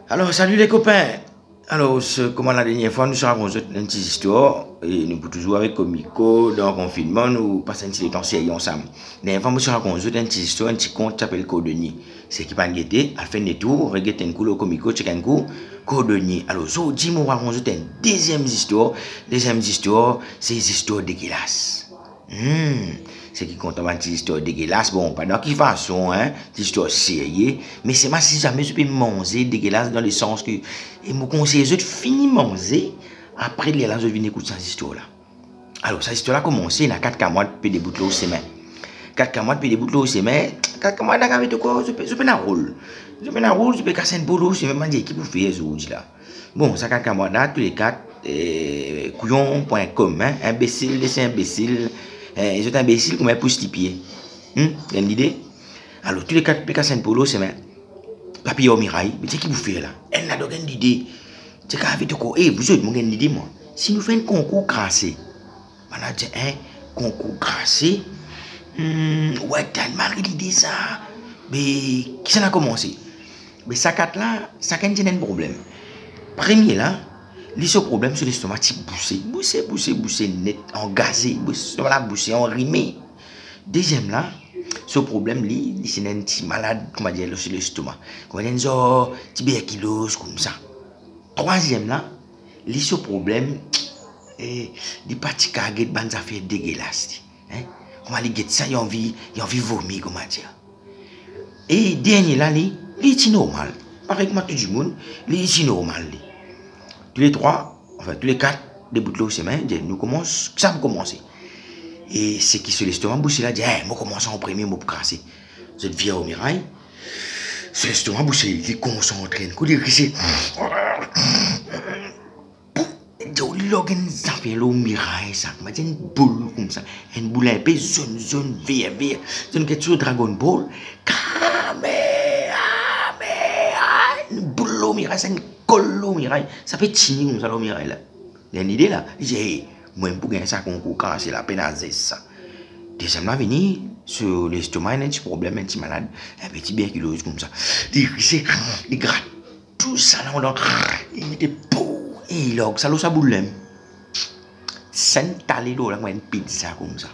Alors, salut les copains. Alors, comme la dernière fois, nous avons une petite histoire. Et nous pouvons toujours avec Comico, dans le confinement, nous passons une petite série ensemble. La dernière fois, nous avons une petite histoire, un petit conte qui s'appelle Codenier. C'est qui va guetter, à faire un tour, regarder un coup, le Comico, check un coup, Codenier. Alors, so, dis-moi, on va raconter une deuxième histoire. Deuxième histoire, c'est une histoire dégueulasse. C'est qui compte une petite histoire dégueulasse. Bon, pas dans quelle façon, hein, une histoire sérieuse. Mais c'est moi, si jamais je peux manger dégueulasse dans le sens que, et me conseille, je finis manger, après, les là, je viens écouter cette histoire-là. Alors, cette histoire-là a commencé, il y a 4 mois de des bouteilles au semaine. 4 mois de des bouteilles au semaine, 4 mois avec de quoi, je peux un rôle. Je peux un rôle, je peux casser un boulot, je peux me dire qui vous fait ce aujourd'hui là. Bon, ça 4 mois là, tous les 4, couillon.com, hein, imbécile, c'est imbécile. Ils sont imbéciles comme un pouce-tipier. Il y a une idée? Alors, tous les 4 PK Saint Polo, c'est la pire au mirail. Mais c'est qui vous fait là? Elle n'a aucune idée. C'est qu'avec de quoi? Vous avez une idée, moi. Si nous faisons un concours crassé, on a dit, concours crassé. Ouais, t'as marre l'idée ça. Mais qui s'en a commencé? Mais ça, 4 là, ça a un problème. Premier là, ce problème sur l'estomac, boussé, net, engazé, boussé, enrimé. Deuxième là, ce problème, c'est un petit malade, comment dire, sur l'estomac. Comment dire, tuberculose, comme ça. Troisième là, ce problème, les parties cargées de affaires dégueulasses. Comment dire ça, il a envie de vomir, comment dire. Et dernier là, c'est normal. Pareil comme tout le monde, c'est normal. Tous les 3, enfin tous les 4, des bouts de l'eau semaine, nous commençons, ça va commencer. Et c'est qui sur l'estomac, bouché là, dit, moi commençons en premier, moi pour casser. Vous êtes vieux au mirail, sur l'estomac, bouché, il est concentré, il est risé. Ça fait l'eau mirail, ça, m'a dit une boule comme ça, une boule un peu zone, vert, c'est une question de Dragon Ball. Une boule au mirail, c'est une colle au mirail, ça fait chiner comme ça au mirail là. Il y a une idée là, il dit, moi pour gagner ça concours, c'est la peine à zéro ça. Deuxième là, venir sur l'estomac, il y a un petit problème, un petit malade, un petit tuberculose comme ça. Il gratte tout ça là, il met des pots, et il a ça, ça boule. S'installer là, moi une pizza comme ça.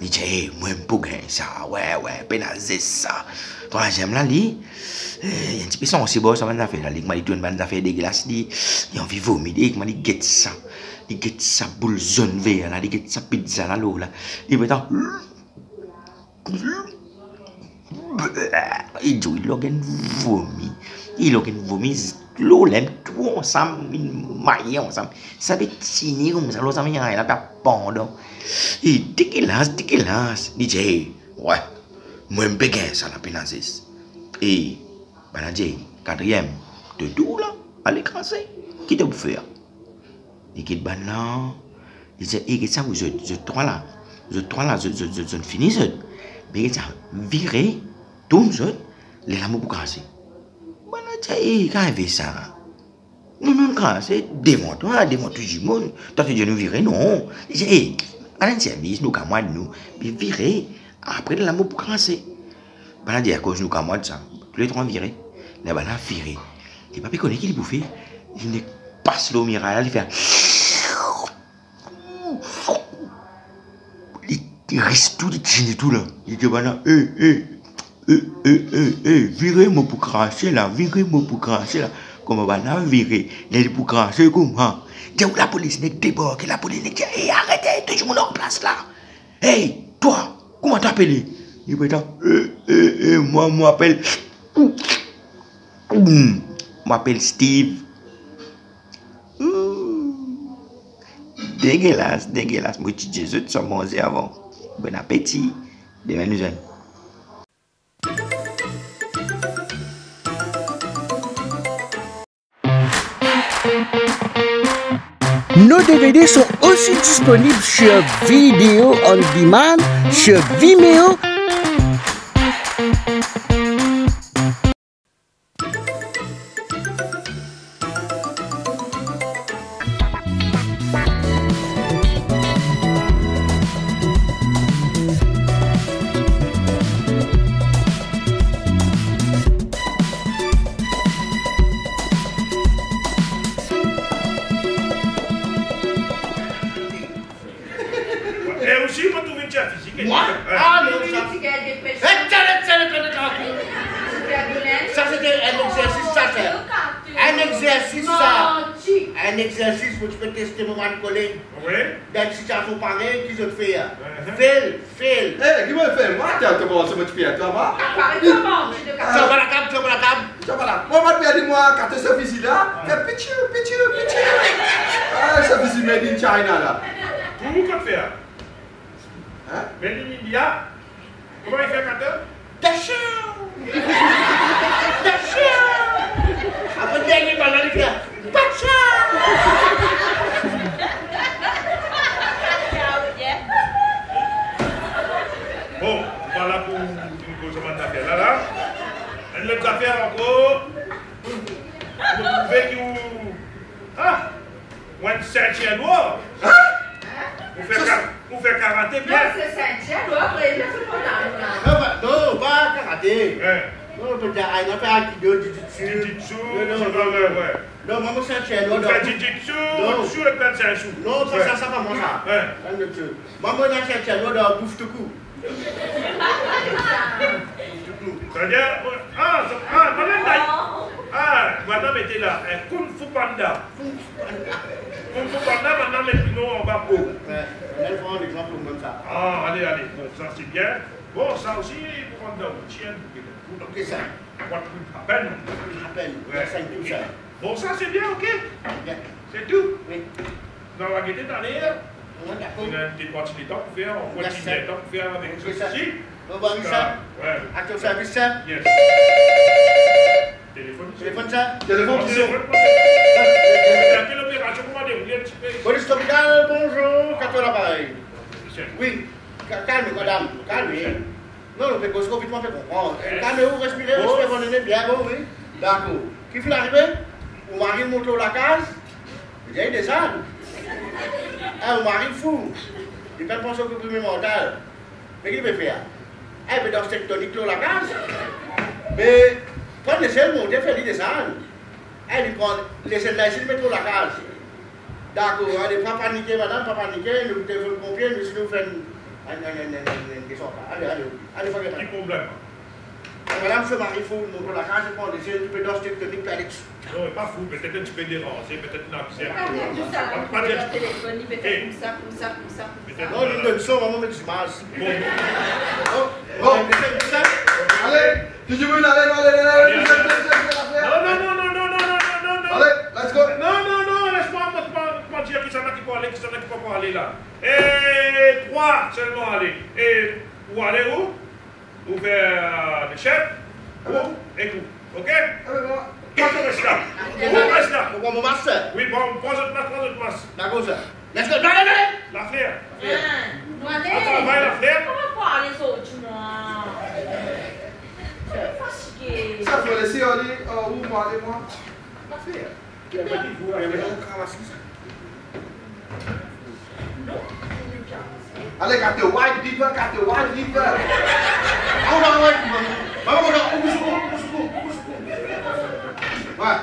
Il dit, moi pour gagner ça, ouais, peine à zéro ça. Troisième là, il y a un petit peu sensible, ça va faire là. Il m'a dit, une bande d'affaires dégueulasse, il a envie de vomir, il m'a dit, get ça. Il get ça boule zone vert là, il get ça pizza là, là. Il va dire, il dit, il a vomi. Il a vomi, l'eau l'aime tout ensemble, maillé ensemble. Ça va tinir comme ça, l'eau ça vient, il a pas pendant. Et dégueulasse. Il dit, ouais, moi je peux ça la pénazis. Et, ben, il dit, 4e, de tout là, allez casser. Qui te faire? Il dit, ben là, il dit, et ça, vous êtes 3 là, je finis, mais il dit, virez, tout le monde, les lames pour casser. Ben là, il dit, quand il fait ça, non, casser, devant tout le monde, toi, tu dis, nous virer, non. Il dit, à un service, nous, comme moi, nous, mais virer, après, les lames pour casser. Ben là, il dit, à cause nous, comme moi, ça, tous les 3 virés, les balles virées. Il pas connaître qui les bouffer, il passe l'eau mirail, il fait. Il reste tout, il tient tout là. Il dit, ben là, virez-moi pour cracher là, Comment ben là, virez, les pour cracher comme ça. Dit, la police n'est débarquée, la police n'est dit, arrêtez, tout le monde en place là. Hey, toi, comment t'appelles? Il va dire, moi, m'appelle. M'appelle Steve. Dégueulasse. Moi, tu dis, je te suis mangé avant. Bon appétit. Demain, nous allons. Nos DVD sont aussi disponibles sur Vidéo On Demand, sur Vimeo. exercice ça. Un exercice où tu peux tester mon collègue. Oui. Dans une situation pareille, qui se fait. Fail. Eh, qui me fait? Moi, tu as commencé à me tuer, toi, moi. Comment? Tu vas la table. Tu vas là. Moi, je vais dire, moi, quand tu es ici là, fais pitié. Ah, ça ici made in China là. Vous quoi faire? Hein? Made in India. Comment il fait quand Après, dernier ballon, il fait. Bon, voilà pour une cause d'affaires là. Une autre affaire encore. Vous trouvez que vous. Ah! Moi, une ceinture noire. Vous faites karaté bien. Non, pas karaté. Ouais. Non, peut-être, il a fait aikido, jujutsu. Jujutsu, ouais. Non, maman, c'est un chien. Vous faites jujutsu, sur le plan de Saint-Chou. Non, ça va, moi, ça. Ouais. Maman, il a fait un chien dans bouffe tout coup. C'est-à-dire, madame était là, un Kung Fu Panda. Kung Fu Panda, madame est plus non en bas pour. Elle prend un exemple comme ça. Ah, allez, bon, ça c'est bien. Bon, ça aussi, prendre dans le chien. Ok, ça. À peine. Ouais, ça tout ça. Bon, ça c'est bien, ok. Bien. C'est tout. Oui. Dans la gaieté d'aller, On on a une petite partie de temps pour faire, on continue le temps pour faire avec ceci. On va voir ça. Ouais. À ton service, ça. Yes. Téléphone. Téléphone, ça. Téléphone qui sont. Quelle opération, comment dérouler un petit peu? Police hôpital, bonjour. Qu'as-tu l'appareil? Michel. Oui. Calme, madame. Calme. Non, le pécos, vite, moi, fait comprendre. Calmez-vous, respirez, on est bien, bon, oui. D'accord. Qui fait l'arrivée? Mon mari monte au la case. Il y a des ânes. Mon mari fou. Il peut penser au comprimé mental. Mais qu'il peut faire? Il peut dans cette tectonique la case. Mais, prendre l'échelle, monter, faire des ânes. Il prend l'échelle là, ici, mettre la case. D'accord, allez, pas paniquer, madame, pas paniquer. Nous devons pompier, nous, si nous faisons allez, pas Petit problème. Madame se marie fou, montre la case, il prend l'échelle, tu peux dans cette tectonique, faire Alex. Non, pas fou, peut-être un petit peu dérangé, peut-être une absence. Pas dire tout ça, téléphone, il peut faire comme ça. Non, il donne ça, maman, mais tu masses. Bon, allez, tu dis oui, allez. Non. Allez, let's go. Non, laisse-moi dire qui s'en a qui peut aller là. Et 3 seulement aller. Et où aller où? Où faire le chef? Où? Et où? Ok? Toi, tu restes là. Où reste là? Pourquoi mon masque? Oui, bon, prends notre masse. D'accord, ça. Let's go, allez. La flair. Attends, va la flair. Comment voir les autres, moi? Je suis fatiguée. Ça faut laisser aller où moi, allez-moi. La flair. Allez, quand tu white liver. Ouais.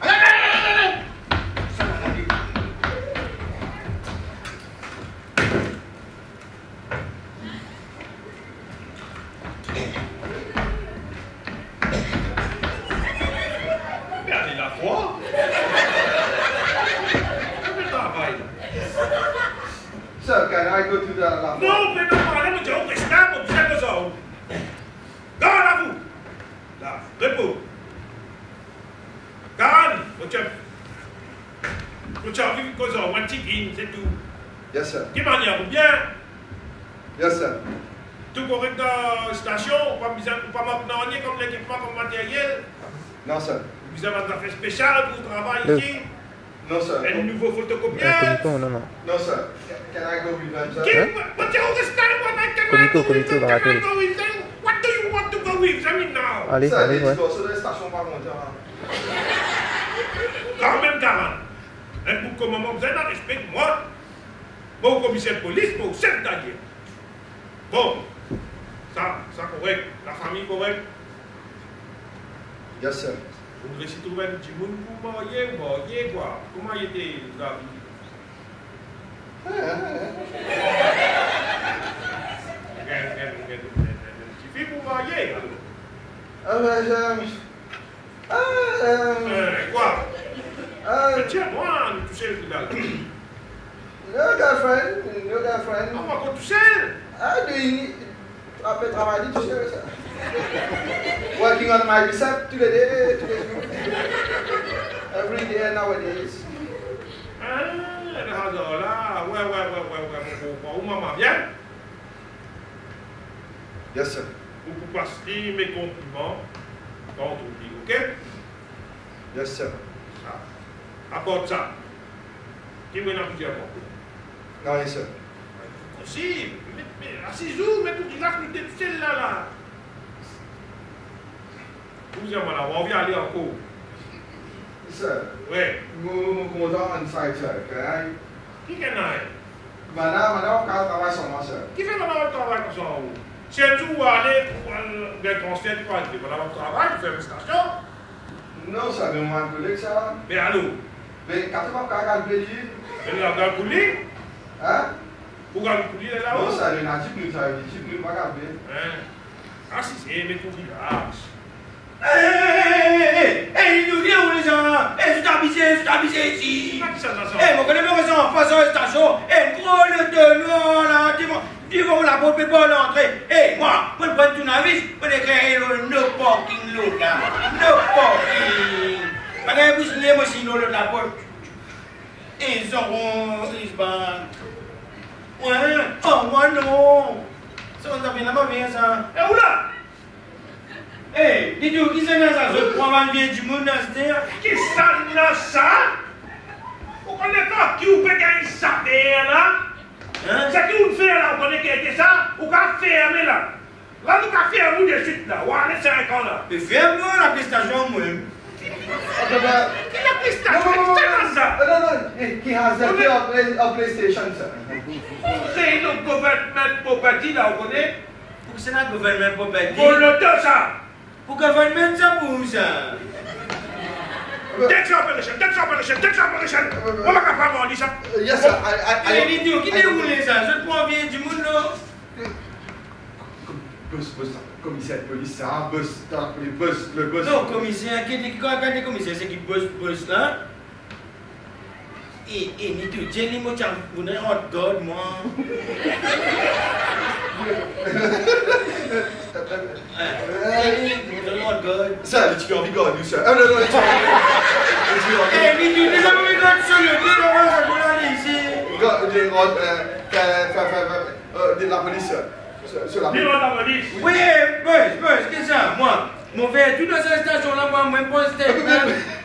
Allez. Regardez la foi. Quel travail. So, can I go to the lab? Non, mais non, allez, mais on reste là, on fait ça. Garde à vous. Là, repos. Garde, tu as vu que ça, on tique, c'est tout. Yes, sir. Qui manière bien? Yes, sir. Tout correct dans la station, pas maintenant comme l'équipement, comme matériel. Non, sir. Vous avez un affaire spéciale pour le travail ici. No, sir. Un nouveau photocopieur. No, sir. Can I go with them, sir? But you understand what I can Comico dans la télé. What do you want to go with? I mean now. Allez, Sir, allez, les ouais. sur la station par contre. Quand même, 40. Un bout comme moment, vous avez un respect de moi. Bon commissaire de police, bon chef d'allié. Bon, ça correct. La famille correcte. Yes, sir. Vous devez s'y trouver un petit monde pour marier, quoi. Comment il était, la vie? Un petit fille pour marier. Quoi? Mais tiens, moi, nous toucher le tribunal. Your girlfriend. On va qu'on toucher. Après travail, tu sais ça. Working on my recipe tous les jours. Every day nowadays. Ah, là, ouais, où maman vient? Yes, sir. Vous passer mes compliments quand on dit, ok? Yes, sir. Ça. Apporte ça. Qui veut en dire bon? Non, yes, sir. Si, mais assise-vous, mais tout dit là, nous t'es là. Vous avez madame, on vient aller en cours. Sir, Oui. nous comptons inside, sir. Qui est là? Madame, on travaille sur moi, sir. Qui fait madame travail comme ça en haut? C'est tout aller pour le transfert du parti. Madame travail, tu fais une station. Non, ça me manque de ça. Mais allô? Mais quand tu vas calculer, Elle a un coulis? hein? Pour gagner le coulis là-haut? Non, ça le natif nous travaille, nous pas calculer. Ah, si c'est, mais tout relax. Il nous dit où les gens? Je suis habillé ici. Mon collègue, on en face de la station. Gros le tenant là, dis-moi la porte peut pas l'entrée. Moi, je prends tout navis, je vais créer le no parking là. No parking. Parce que vous signez moi sinon le la porte. Ils auront, ils se battent. Ouais, oh moi non. Ça on a bien là-bas bien ça. Et où là? Dis-tu, qui c'est ça? Je prends ma vie du monastère. Qui ça n'a ça? Vous connaissez pas qui vous fait gagner ça là? C'est qui vous fait là? Vous connaissez qui était ça? Vous pouvez fermer là. Là, vous pouvez fermer de suite là. Vous allez 5 ans là. Mais ferme-moi la prestation moi-même. Qui l'a pris ça? C'est ça? No, he has a PlayStation, sir. C'est le gouvernement property là, vous connaissez? Pour que c'est la gouvernement property. Pour le deux ça. Pour gouvernement ça pour ça. Take your operation. On va pas on dit ça. Yes, sir. Dis-tu, qui déroule ça? Je prends bien du monde là. Boss, commissaire de police, ça, le boss. Non, commissaire, quand les commissaires, c'est qui boss là. Et dis-tu, Jenny, moi, tu as un hot dog, moi. Sir, it's your big God, you sir. No. Dis-tu, les amis, regarde sur le dos, on va aller ici. De la police, sir. Sur la Dis-le police. la police. Oui, boss, qu'est-ce que ça? Moi, mon verre, tout dans cette station là, moi, je poste,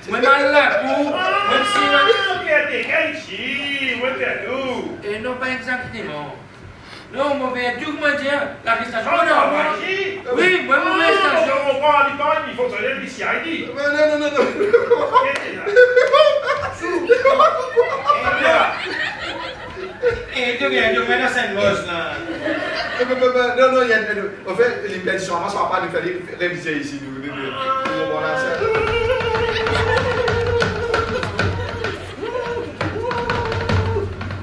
moi, mal là, pour, même si là. Ici, où est tout? Et non, pas exactement. Non, mon verre, tout, comment dire, la station, Ah, non, non, ici? oui, moi, mon verre, station. On prend l'Iban, il faut que ça vienne ici, ID. Non. Et tu viens, tu mets dans cette bosse là. Non, il y a. En fait, l'impédition, moi, ça va pas nous faire réviser ici. Nous, voilà, ça.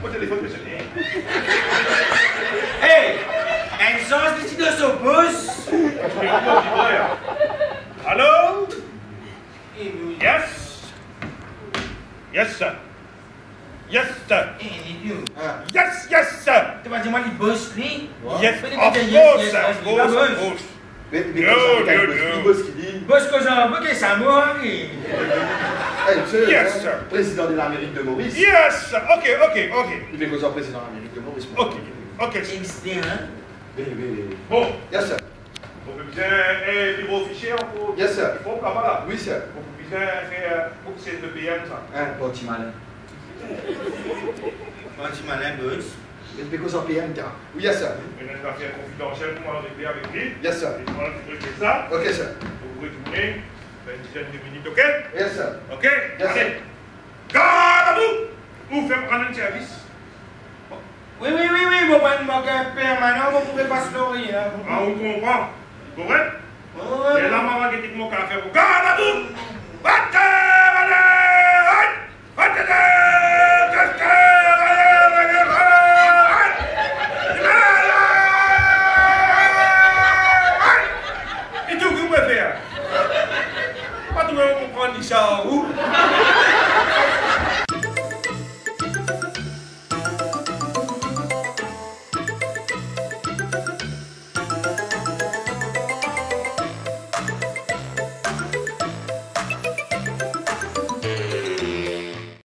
Mon téléphone peut sonner. Hey, elle sort d'ici de son pouce. Allô? Yes? Yes, sir. Yes, sir. Yes, sir. Tu vas dire moi il bosse lui? Yes, of course. Mais le boss qui dit. Bosse que j'en veux que ça mouille. Yes, sir. Président de l'Amérique de Maurice. Yes, sir. Ok. Il est président de l'Amérique de Maurice. Ok. Existé, hein? Oui. Bon. Yes, sir. Vous pouvez bien bureau fichier encore. Yes, sir. Il faut pas là. Oui, sir. Vous pouvez bien faire pour que c'est le PM ça. Bon, tu malin. Quand tu malin, boss. Because of PM, tiens. Oui, yes, sir. Une affaire confidentielle pour m'en régler avec lui. Yes, sir. Et voilà, vous régler ça. Ok, sir. Vous retournez. Une dizaine de minutes, ok? Yes, sir. Ok? Yes, Allez. sir. Garde à vous! Vous faites prendre un service. Oui, bon, pas de manque permanent, vous pouvez pas se nourrir. Ah, on comprend. Correct? Ouais. Et là, maman, qu'est-ce que mon café pour garde à vous! Battez!